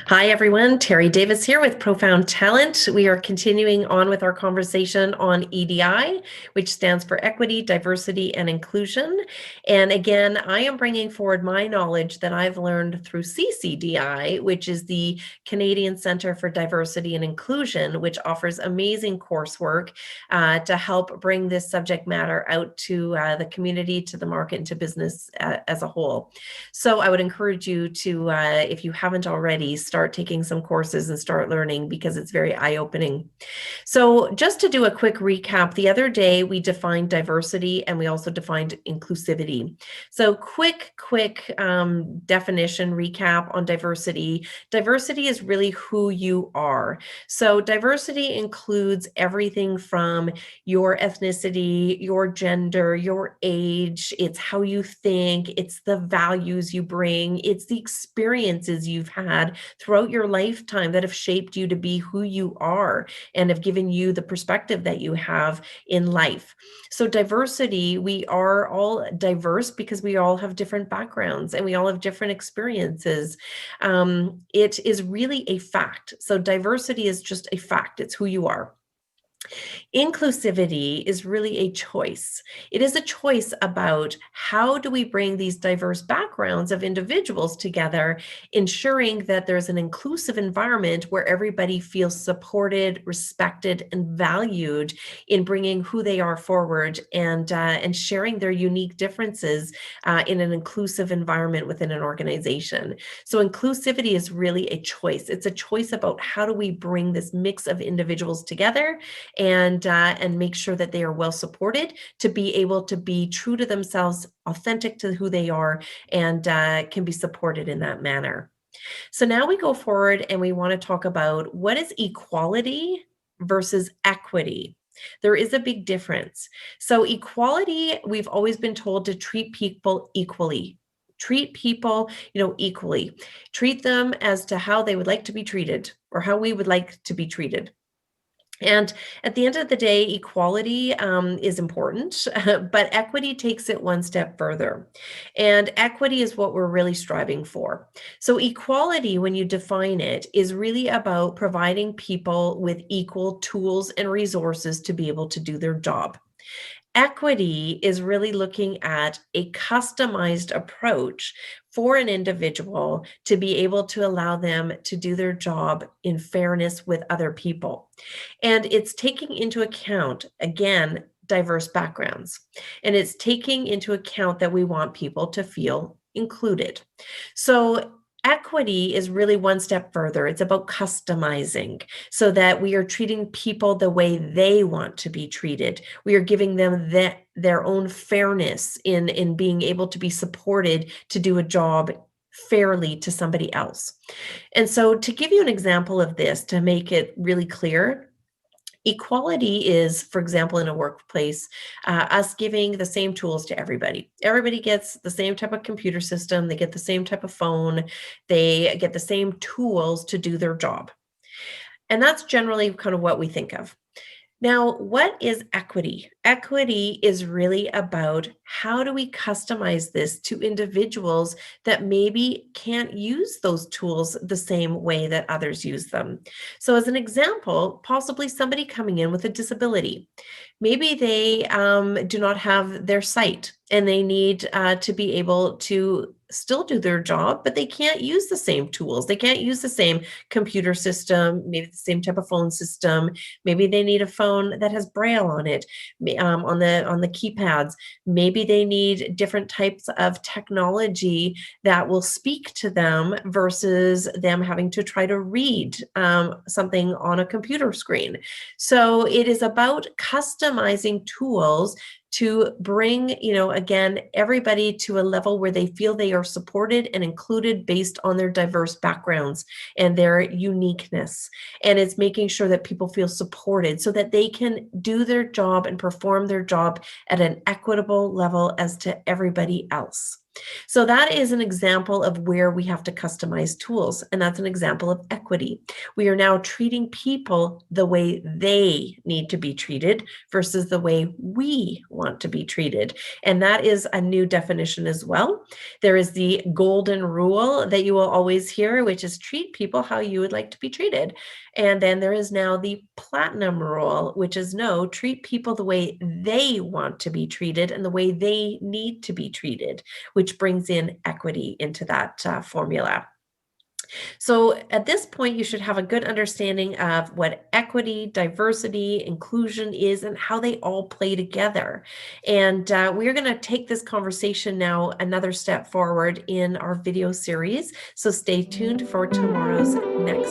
Hi, everyone. Terry Davis here with Profound Talent. We are continuing on with our conversation on EDI, which stands for Equity, Diversity, and Inclusion. And again, I am bringing forward my knowledge that I've learned through CCDI, which is the Canadian Centre for Diversity and Inclusion, which offers amazing coursework to help bring this subject matter out to the community, to the market, and to business as a whole. So I would encourage you to, if you haven't already, start taking some courses and start learning because it's very eye-opening. So just to do a quick recap, the other day we defined diversity and we also defined inclusivity. So quick definition recap on diversity. Diversity is really who you are. So diversity includes everything from your ethnicity, your gender, your age. It's how you think, it's the values you bring, it's the experiences you've had throughout your lifetime that have shaped you to be who you are and have given you the perspective that you have in life. So diversity, we are all diverse because we all have different backgrounds and we all have different experiences. It is really a fact. So diversity is just a fact. It's who you are. Inclusivity is really a choice. It is a choice about how do we bring these diverse backgrounds of individuals together, ensuring that there's an inclusive environment where everybody feels supported, respected, and valued in bringing who they are forward and sharing their unique differences in an inclusive environment within an organization. So inclusivity is really a choice. It's a choice about how do we bring this mix of individuals together and make sure that they are well supported to be able to be true to themselves, authentic to who they are, and can be supported in that manner. So now we go forward and we want to talk about what is equality versus equity. There is a big difference. So equality, we've always been told to treat people equally. Treat people, equally. Treat them as to how they would like to be treated or how we would like to be treated. And at the end of the day, equality is important, but equity takes it one step further. And equity is what we're really striving for. So equality, when you define it, is really about providing people with equal tools and resources to be able to do their job. Equity is really looking at a customized approach for an individual to be able to allow them to do their job in fairness with other people. And it's taking into account, again, diverse backgrounds. And it's taking into account that we want people to feel included. So equity is really one step further. It's about customizing so that we are treating people the way they want to be treated. We are giving them their own fairness in being able to be supported to do a job fairly to somebody else. And so to give you an example of this, to make it really clear, equality is, for example, in a workplace, us giving the same tools to everybody. Everybody gets the same type of computer system, they get the same type of phone, they get the same tools to do their job. And that's generally kind of what we think of. Now, what is equity? Equity is really about how do we customize this to individuals that maybe can't use those tools the same way that others use them. So as an example, possibly somebody coming in with a disability. Maybe they do not have their sight and they need to be able to still do their job, but they can't use the same tools. They can't use the same computer system, maybe the same type of phone system. Maybe they need a phone that has braille on it, on the keypads. Maybe they need different types of technology that will speak to them versus them having to try to read something on a computer screen. So it is about customizing tools to bring, again, everybody to a level where they feel they are supported and included based on their diverse backgrounds and their uniqueness. And it's making sure that people feel supported so that they can do their job and perform their job at an equitable level as to everybody else. So that is an example of where we have to customize tools. And that's an example of equity. We are now treating people the way they need to be treated versus the way we want to be treated. And that is a new definition as well. There is the golden rule that you will always hear, which is treat people how you would like to be treated. And then there is now the platinum rule, which is no, treat people the way they want to be treated and the way they need to be treated, which brings in equity into that formula. So at this point, you should have a good understanding of what equity, diversity, inclusion is and how they all play together. And we're going to take this conversation now another step forward in our video series. So stay tuned for tomorrow's next